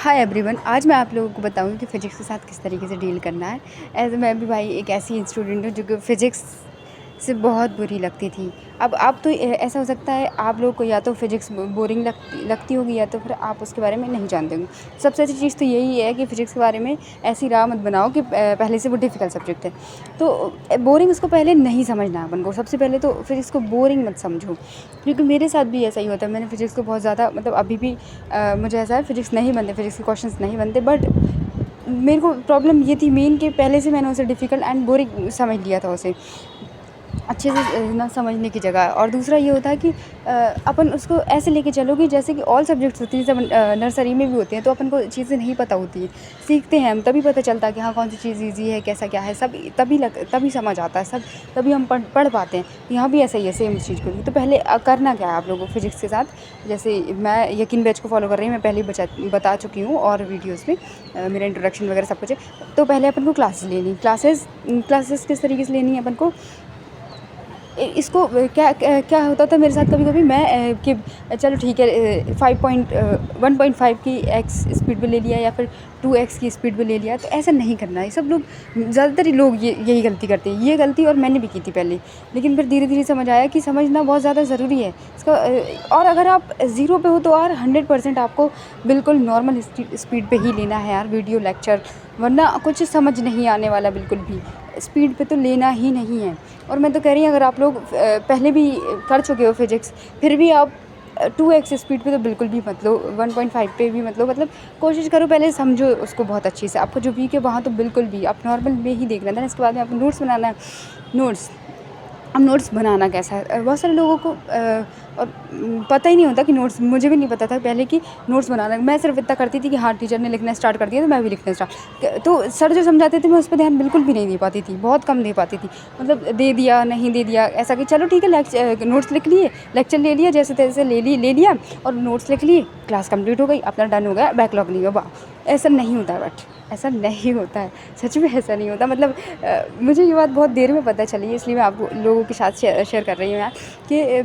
Hi everyone, आज मैं आप लोगों को बताऊंगी कि फ़िज़िक्स के साथ किस तरीके से डील करना है। एज़ मैं भी भाई एक ऐसी स्टूडेंट हूँ जो कि फ़िज़िक्स से बहुत बुरी लगती थी। अब तो ऐसा हो सकता है आप लोगों को या तो फ़िज़िक्स बोरिंग लगती होगी या तो फिर आप उसके बारे में नहीं जानते होंगे। सबसे अच्छी चीज़ तो यही है कि फ़िज़िक्स के बारे में ऐसी राह मत बनाओ कि पहले से वो डिफ़िकल्ट सब्जेक्ट है। तो बोरिंग उसको पहले नहीं समझना है अपन को। सबसे पहले तो फ़िज़िक्स को बोरिंग मत समझो, क्योंकि मेरे साथ भी ऐसा ही होता है। मैंने फ़िज़िक्स को बहुत ज़्यादा अभी भी मुझे ऐसा है फ़िज़िक्स नहीं बनते, फ़िज़िक्स के क्वेश्चंस नहीं बनते, बट मेरे को प्रॉब्लम ये थी मेन कि पहले से मैंने उसे डिफ़िकल्ट एंड बोरिंग समझ लिया था उसे, अच्छे से ना समझने की जगह। और दूसरा ये होता है कि अपन उसको ऐसे लेके चलो कि जैसे कि ऑल सब्जेक्ट्स होती हैं, जैसे नर्सरी में भी होती हैं, तो अपन को चीज़ें नहीं पता होती हैं, सीखते हैं हम तभी पता चलता है कि हाँ कौन सी चीज़ ईजी है, कैसा क्या है, सब तभी समझ आता है सब, तभी हम पढ़ पाते हैं। यहाँ भी ऐसा ही है, सेम इस चीज़ को। तो पहले करना क्या है आप लोगों को फ़िज़िक्स के साथ, जैसे मैं यकीन बैच को फॉलो कर रही हूँ, मैं पहले ही बता चुकी हूँ और वीडियोज़ में मेरा इंट्रोडक्शन वगैरह सब कुछ है। तो पहले अपन को क्लासेस लेनी, क्लासेस किस तरीके से लेनी है अपन को, इसको क्या होता था मेरे साथ कभी-कभी, मैं कि चलो ठीक है 1.5 की एक्स स्पीड पे ले लिया या फिर 2x की स्पीड पे ले लिया, तो ऐसा नहीं करना है। सब लोग, ज़्यादातर लोग यही गलती करते हैं। ये गलती और मैंने भी की थी पहले, लेकिन फिर धीरे-धीरे समझ आया कि समझना बहुत ज़्यादा ज़रूरी है इसका। और अगर आप ज़ीरो पे हो तो यार 100% आपको बिल्कुल नॉर्मल स्पीड पे ही लेना है यार, वीडियो लेक्चर, वरना कुछ समझ नहीं आने वाला बिल्कुल भी। स्पीड पे तो लेना ही नहीं है। और मैं तो कह रही हूँ, अगर आप लोग पहले भी कर चुके हो फ़िज़िक्स, फिर भी आप 2x स्पीड पे तो बिल्कुल भी मत लो, 1.5 पे भी मत लो। कोशिश करो, पहले समझो उसको बहुत अच्छे से। आपको जो वीक है वहाँ तो बिल्कुल भी आप नॉर्मल में ही देखना था। इसके बाद में आपको नोट्स बनाना है। नोट्स अब नोट्स बनाना कैसा है, बहुत सारे लोगों को पता ही नहीं होता कि नोट्स, मुझे भी नहीं पता था पहले कि नोट्स बनाना। मैं सिर्फ इतना करती थी कि हाँ टीचर ने लिखना स्टार्ट कर दिया तो मैं भी लिखना स्टार्ट, तो सर जो समझाते थे मैं उस पर ध्यान बिल्कुल भी नहीं दे पाती थी, बहुत कम दे पाती थी। दे दिया नहीं दे दिया, ऐसा कि चलो ठीक है नोट्स लिख लिए, लेक्चर ले लिया, जैसे तैसे ले लिया और नोट्स लिख लिए, क्लास कंप्लीट हो गई, अपना डन हो गया, बैकलॉग नहीं हुआ। ऐसा नहीं होता, बट ऐसा नहीं होता है, सच में ऐसा नहीं होता। मुझे ये बात बहुत देर में पता चली है, इसलिए मैं आप लोगों के साथ शेयर कर रही हूँ यार, कि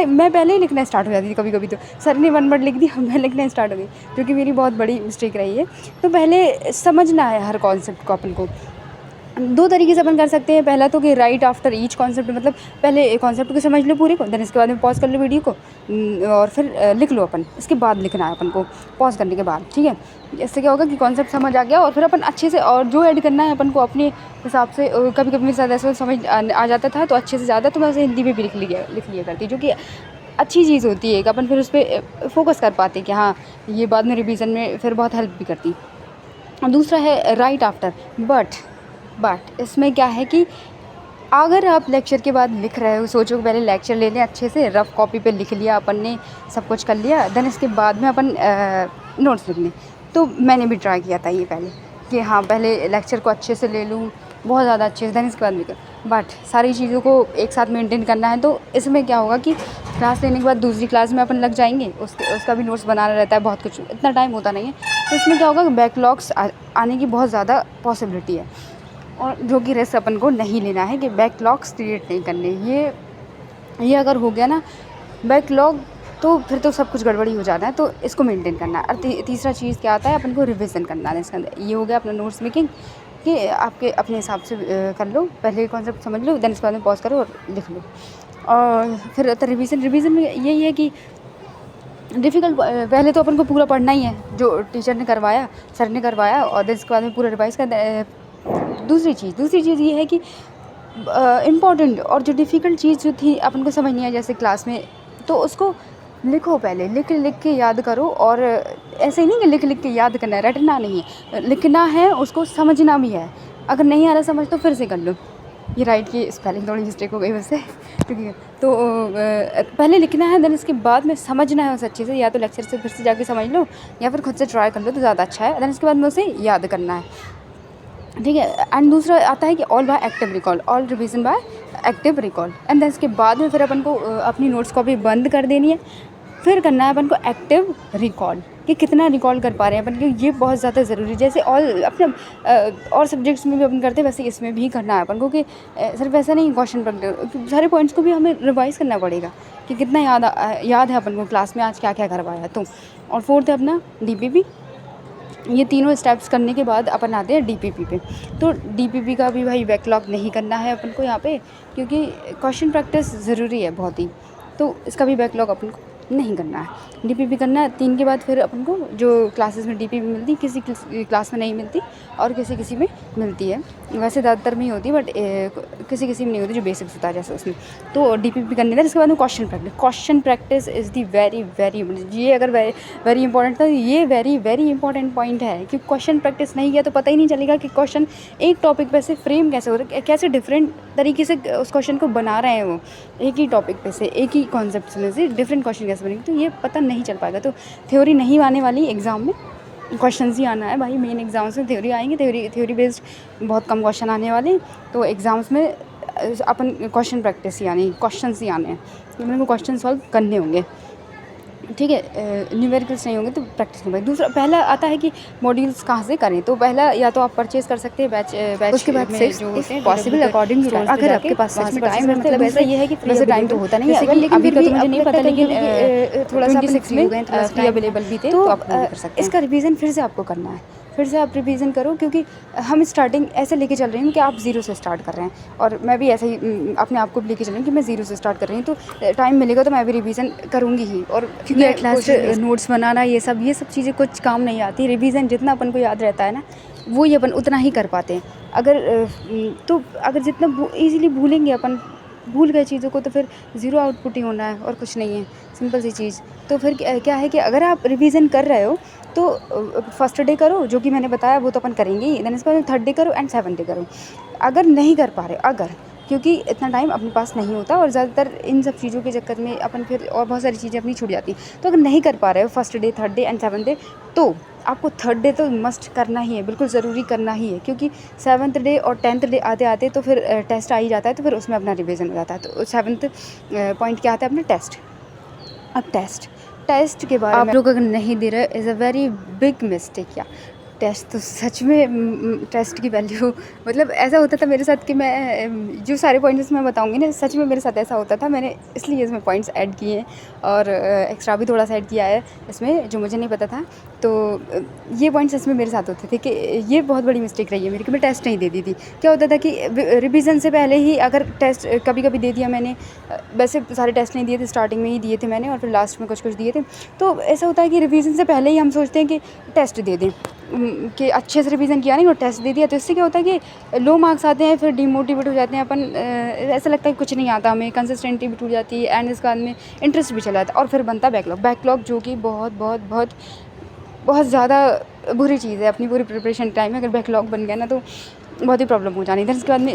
मैं पहले ही लिखना स्टार्ट हो जाती थी। कभी-कभी तो सर ने 1 वर्ड लिख दिया, मैं लिखना स्टार्ट हो गई, जो कि मेरी बहुत बड़ी मिस्टेक रही है। तो पहले समझना है हर कॉन्सेप्ट को अपन को। 2 तरीके से अपन कर सकते हैं। पहला तो कि राइट आफ्टर ईच कॉन्सेप्ट, पहले कॉन्सेप्ट को समझ लो पूरे को, देन इसके बाद में पॉज़ कर लो वीडियो को, और फिर लिख लो अपन। इसके बाद लिखना है अपन को, पॉज़ करने के बाद, ठीक है। इससे क्या होगा कि कॉन्सेप्ट समझ आ गया, और फिर अपन अच्छे से, और जो ऐड करना है अपन को अपने हिसाब से। कभी-कभी मेरे साथ ऐसा समझ आ जाता था तो अच्छे से ज़्यादा, तो मैं उसे हिंदी में भी लिख लिया करती, जो कि अच्छी चीज़ होती है। कि अपन फिर उस पे फ़ोकस कर पाते कि हाँ, ये बाद में रिवीजन में फिर बहुत हेल्प भी करती। और दूसरा है राइट आफ्टर, बट इसमें क्या है कि अगर आप लेक्चर के बाद लिख रहे हो, सोचो पहले लेक्चर ले लें अच्छे से, रफ़ कॉपी पे लिख लिया अपन ने, सब कुछ कर लिया, देन इसके बाद में अपन नोट्स लिख लें। तो मैंने भी ट्राई किया था ये पहले, कि हाँ पहले लेक्चर को अच्छे से ले लूँ, बहुत ज़्यादा अच्छे से, देन इसके बाद लिख। बट सारी चीज़ों को एक साथ मेंटेन करना है, तो इसमें क्या होगा कि क्लास लेने के बाद दूसरी क्लास में अपन लग जाएंगे, उसका भी नोट्स बनाना रहता है, बहुत कुछ, इतना टाइम होता नहीं है। तो इसमें क्या होगा, बैकलॉग्स आने की बहुत ज़्यादा पॉसिबिलिटी है, और जो कि रिस्क अपन को नहीं लेना है, कि बैकलॉग्स क्रिएट नहीं करने। ये अगर हो गया ना बैकलॉग, तो फिर तो सब कुछ गड़बड़ी हो जाना है, तो इसको मेंटेन करना है। और तीसरा चीज़ क्या आता है, अपन को रिवीजन करना है इसके अंदर। ये हो गया अपना नोट्स मेकिंग, कि आपके अपने हिसाब से कर लो, पहले कॉन्सेप्ट समझ लो, देन इसके बाद में पॉज करो और लिख लो। और फिर रिवीजन में यही है कि डिफ़िकल्ट, पहले तो अपन को पूरा पढ़ना ही है जो टीचर ने करवाया, सर ने करवाया, और देन इसके बाद में पूरा रिवाइज़ कर। दूसरी चीज़ ये है कि इम्पॉर्टेंट और जो डिफ़िकल्ट चीज़ जो थी अपन को समझ नहीं आई जैसे क्लास में, तो उसको लिखो पहले, लिख के याद करो। और ऐसे ही नहीं कि लिख के याद करना है, रटना नहीं है, लिखना है, उसको समझना भी है। अगर नहीं आ रहा समझ तो फिर से कर लो। ये राइट की स्पेलिंग थोड़ी मिस्टेक हो गई वैसे, ठीक है। तो पहले लिखना है, देन इसके बाद में समझना है उसे अच्छे से, या तो लेक्चर से फिर से जाके समझ लो, या फिर खुद से ट्राई कर लो तो ज़्यादा अच्छा है। देन इसके बाद में उसे याद करना है, ठीक है। एंड दूसरा आता है कि all by active recall, all revision by active recall. And then इसके बाद में फिर अपन को अपनी नोट्स कॉपी बंद कर देनी है, फिर करना है अपन को एक्टिव रिकॉल, कि कितना रिकॉल कर पा रहे हैं अपन, कि ये बहुत ज़्यादा ज़रूरी है। जैसे और सब्जेक्ट्स में भी अपन करते हैं, वैसे इसमें भी करना है अपन को, कि सिर्फ ऐसा नहीं क्वेश्चन पढ़, सारे पॉइंट्स को भी हमें रिवाइज़ करना पड़ेगा, कि कितना याद है अपन को क्लास में आज क्या क्या करवाया। तो और फोर्थ है अपना डीपीपी। ये तीनों स्टेप्स करने के बाद अपन आते हैं डीपीपी पे। तो डीपीपी का भी भाई बैकलॉग नहीं करना है अपन को यहाँ पे, क्योंकि क्वेश्चन प्रैक्टिस ज़रूरी है बहुत ही, तो इसका भी बैकलॉग अपन को नहीं करना है। डीपीपी करना है 3 के बाद फिर अपन को जो क्लासेस में डीपीपी मिलती, किसी क्लास में नहीं मिलती और किसी किसी में मिलती है, वैसे ज़्यादातर में ही होती है, बट किसी किसी में नहीं होती जो बेसिक्स होता है जैसे उसमें। तो डीपीपी करने का, इसके बाद में question practice is the very very, ये अगर वेरी इंपॉर्टेंट था, ये वेरी वेरी इंपॉर्टेंट पॉइंट है कि क्वेश्चन प्रैक्टिस नहीं किया तो पता ही नहीं चलेगा कि क्वेश्चन एक टॉपिक पे से फ्रेम कैसे हो रहा है, कैसे डिफरेंट तरीके से उस क्वेश्चन को बना रहे हैं वो, एक ही टॉपिक पे से, एक ही कॉन्सेप्ट में से डिफरेंट क्वेश्चन कैसे बनेंगे, तो ये पता नहीं चल पाएगा। तो थ्योरी नहीं आने वाली एग्ज़ाम में, क्वेश्चंस ही आना है भाई। मेन एग्ज़ाम्स में थ्योरी आएंगे, थ्योरी बेस्ड बहुत कम क्वेश्चन आने वाले। तो एग्ज़ाम्स में अपन क्वेश्चन प्रैक्टिस ही आनी, क्वेश्चंस ही आने हैं, तो मेरे को क्वेश्चन सॉल्व करने होंगे, ठीक है। न्यूमेरिकल्स नहीं होंगे तो प्रैक्टिस नहीं होगी। दूसरा, पहला आता है कि मॉड्यूल्स कहाँ से करें। तो पहला या तो आप परचेज़ कर सकते हैं बैच, उसके बाद में जो होते हैं पॉसिबल अकॉर्डिंग टू, अगर आपके पास सच में टाइम है, मतलब ऐसा ये है कि वैसे टाइम तो होता नहीं है, लेकिन अभी का तो मुझे नहीं पता, लेकिन थोड़ा सा 26 में फ्री अवेलेबल भी थे, तो आप कर सकते हैं। इसका रिवीजन फिर से आपको करना है, फिर से आप रिवीजन करो, क्योंकि हम स्टार्टिंग ऐसे लेके चल रही हूँ कि आप ज़ीरो से स्टार्ट कर रहे हैं, और मैं भी ऐसे ही अपने आप को लेके चल रही हूँ कि मैं ज़ीरो से स्टार्ट कर रही हूँ। तो टाइम मिलेगा तो मैं भी रिवीजन करूँगी ही, और क्योंकि एट लास्ट नोट्स बनाना ये सब चीज़ें कुछ काम नहीं आती। रिवीजन जितना अपन को याद रहता है ना, वो ही अपन उतना ही कर पाते हैं। अगर जितना ईज़िली भूलेंगे अपन, भूल गए चीज़ों को, तो फिर ज़ीरो आउटपुट ही होना है और कुछ नहीं है, सिंपल सी चीज़। तो फिर क्या है कि अगर आप रिवीजन कर रहे हो तो फर्स्ट डे करो, जो कि मैंने बताया वो तो अपन करेंगे ही, देन इसके बाद थर्ड डे करो एंड 7th डे करो। अगर नहीं कर पा रहे, क्योंकि इतना टाइम अपने पास नहीं होता, और ज़्यादातर इन सब चीज़ों के चक्कर में अपन फिर और बहुत सारी चीज़ें अपनी छूट जाती हैं। तो अगर नहीं कर पा रहे हो first day, third day and 7th day, तो आपको थर्ड डे तो मस्ट करना ही है, बिल्कुल ज़रूरी करना ही है, क्योंकि 7th डे और 10th डे आते आते तो फिर टेस्ट आ ही जाता है, तो फिर उसमें अपना रिवीजन हो जाता है। तो 7th पॉइंट क्या आता है अपना टेस्ट। अब टेस्ट के बारे में आप लोग अगर नहीं दे रहे, is a very big mistake. या टेस्ट तो सच में टेस्ट की वैल्यू, मतलब ऐसा होता था मेरे साथ कि मैं जो सारे पॉइंट्स मैं बताऊंगी ना, सच में मेरे साथ ऐसा होता था। मैंने इसलिए इसमें पॉइंट्स ऐड किए हैं, और एक्स्ट्रा भी थोड़ा सा ऐड किया है इसमें जो मुझे नहीं पता था। तो ये पॉइंट्स इसमें मेरे साथ होते थे कि ये बहुत बड़ी मिस्टेक रही है मेरी कि मैं टेस्ट नहीं देती थी। क्या होता था कि रिवीजन से पहले ही अगर टेस्ट कभी कभी दे दिया मैंने, वैसे सारे टेस्ट नहीं दिए थे, स्टार्टिंग में ही दिए थे मैंने, और फिर लास्ट में कुछ दिए थे। तो ऐसा होता है कि रिवीजन से पहले ही हम सोचते हैं कि टेस्ट दे दें, कि अच्छे से रिवीजन किया नहीं और टेस्ट दे दिया, तो इससे क्या होता है कि लो मार्क्स आते हैं, फिर डिमोटिवेट हो जाते हैं अपन, ऐसा लगता है कि कुछ नहीं आता हमें, कंसिस्टेंटी भी टूट जाती है, एंड इसके बाद में इंटरेस्ट भी चला जाता है, और फिर बनता है बैकलॉग, जो कि बहुत बहुत बहुत बहुत ज़्यादा बुरी चीज़ है। अपनी पूरी प्रिपरेशन टाइम में अगर बैकलॉग बन गया ना, तो बहुत ही प्रॉब्लम हो जानी। फिर इसके बाद में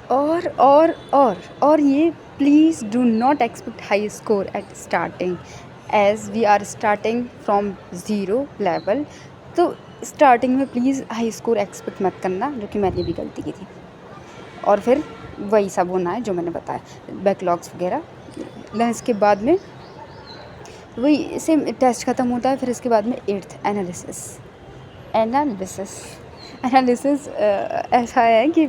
और ये please do not expect high score at starting, as we are starting from zero level. तो स्टार्टिंग में प्लीज़ हाई स्कोर एक्सपेक्ट मत करना, जो कि मैंने भी गलती की थी, और फिर वही सब होना है जो मैंने बताया, बैकलॉग्स वगैरह। इसके बाद में वही सेम टेस्ट ख़त्म होता है, फिर इसके बाद में 8th एनालिसिस ऐसा है कि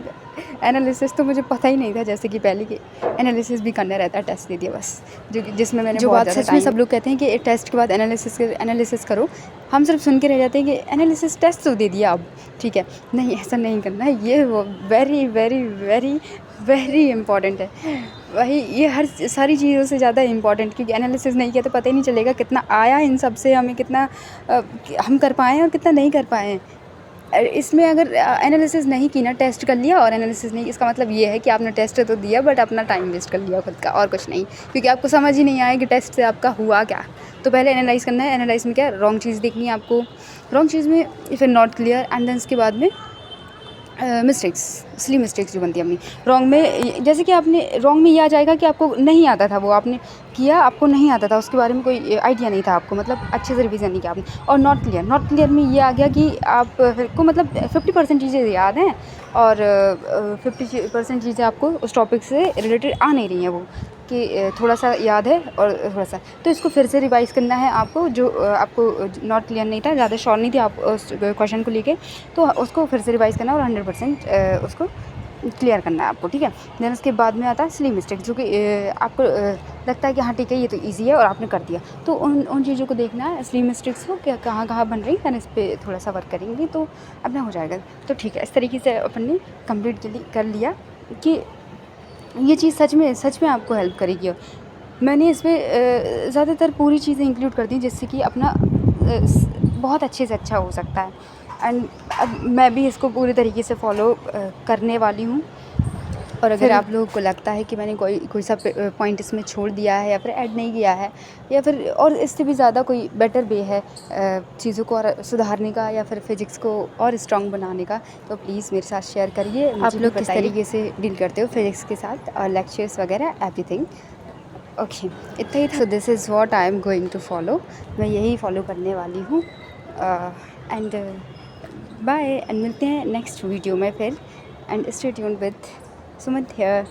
एनालिसिस तो मुझे पता ही नहीं था, जैसे कि पहले कि एनालिसिस भी करना रहता है, टेस्ट दे दिया बस, जिसमें मैंने बात सच में सब लोग कहते हैं कि टेस्ट के बाद एनालिसिस करो, हम सिर्फ सुन के रह जाते हैं कि एनालिसिस टेस्ट तो दे दिया अब ठीक है। नहीं, ऐसा नहीं करना है, ये very very very very important है। वही ये हर सारी चीज़ों से ज़्यादा इम्पॉर्टेंट, क्योंकि एनालिसिस नहीं किया तो पता ही नहीं चलेगा कितना आया इन सब से, हमें कितना हम कर पाए हैं और कितना नहीं कर पाए हैं। इसमें अगर एनालिसिस नहीं की ना, टेस्ट कर लिया और एनालिसिस नहीं, इसका मतलब ये है कि आपने टेस्ट तो दिया बट अपना टाइम वेस्ट कर लिया खुद का, और कुछ नहीं, क्योंकि आपको समझ ही नहीं आया कि टेस्ट से आपका हुआ क्या। तो पहले एनालाइज़ करना है, एनालाइज में क्या रॉन्ग चीज़ देखनी है आपको, रॉन्ग चीज़ में फिर नॉट क्लियर, एंड देन इसके बाद में इसलिए मिस्टेक्स जो बनती है अपनी रॉन्ग में, जैसे कि आपने रॉन्ग में ये आ जाएगा कि आपको नहीं आता था, वो आपने किया, आपको नहीं आता था, उसके बारे में कोई आइडिया नहीं था आपको, मतलब अच्छे से रिवीजन नहीं किया आपने। और नॉट क्लियर में ये आ गया कि आपको मतलब 50% चीज़ें याद हैं और 50% चीज़ें आपको उस टॉपिक से रिलेटेड आ नहीं रही हैं, वो कि थोड़ा सा याद है और थोड़ा सा, तो इसको फिर से रिवाइज़ करना है आपको, जो आपको नॉट क्लियर नहीं था, ज़्यादा श्योर नहीं थी आप उस क्वेश्चन को लेके, तो उसको फिर से रिवाइज़ करना और 100% उसको क्लियर करना है आपको, ठीक है। देन उसके बाद में आता है सिली मिस्टेक, जो कि आपको लगता है कि हाँ ठीक है ये तो इजी है और आपने कर दिया, तो उन चीज़ों को देखना है, सिली मिस्टेक्स को क्या कहाँ कहाँ बन रही है, इस पर थोड़ा सा वर्क करेंगे तो अपना हो जाएगा। तो ठीक है, इस तरीके से अपन ने कम्प्लीट कर लिया कि ये चीज़ सच में आपको हेल्प करेगी। और मैंने इसमें ज़्यादातर पूरी चीज़ें इंक्लूड कर दी जिससे कि अपना बहुत अच्छे से अच्छा हो सकता है। एंड अब मैं भी इसको पूरी तरीके से फॉलो करने वाली हूँ। और अगर आप लोगों को लगता है कि मैंने कोई सा पॉइंट इसमें छोड़ दिया है या फिर ऐड नहीं किया है, या फिर और इससे भी ज़्यादा कोई बेटर वे है चीज़ों को और सुधारने का या फिर फिज़िक्स को और स्ट्रॉन्ग बनाने का, तो प्लीज़ मेरे साथ शेयर करिए। आप लोग किस तरीके से डील करते हो फिज़िक्स के साथ, और लेक्चर्स वगैरह एवरीथिंग। ओके, इतना ही था। So this is what I am going to follow, मैं यही फॉलो करने वाली हूँ। एंड बाय, एंड मिलते हैं नेक्स्ट वीडियो में फिर। And stay tuned with Sumit here.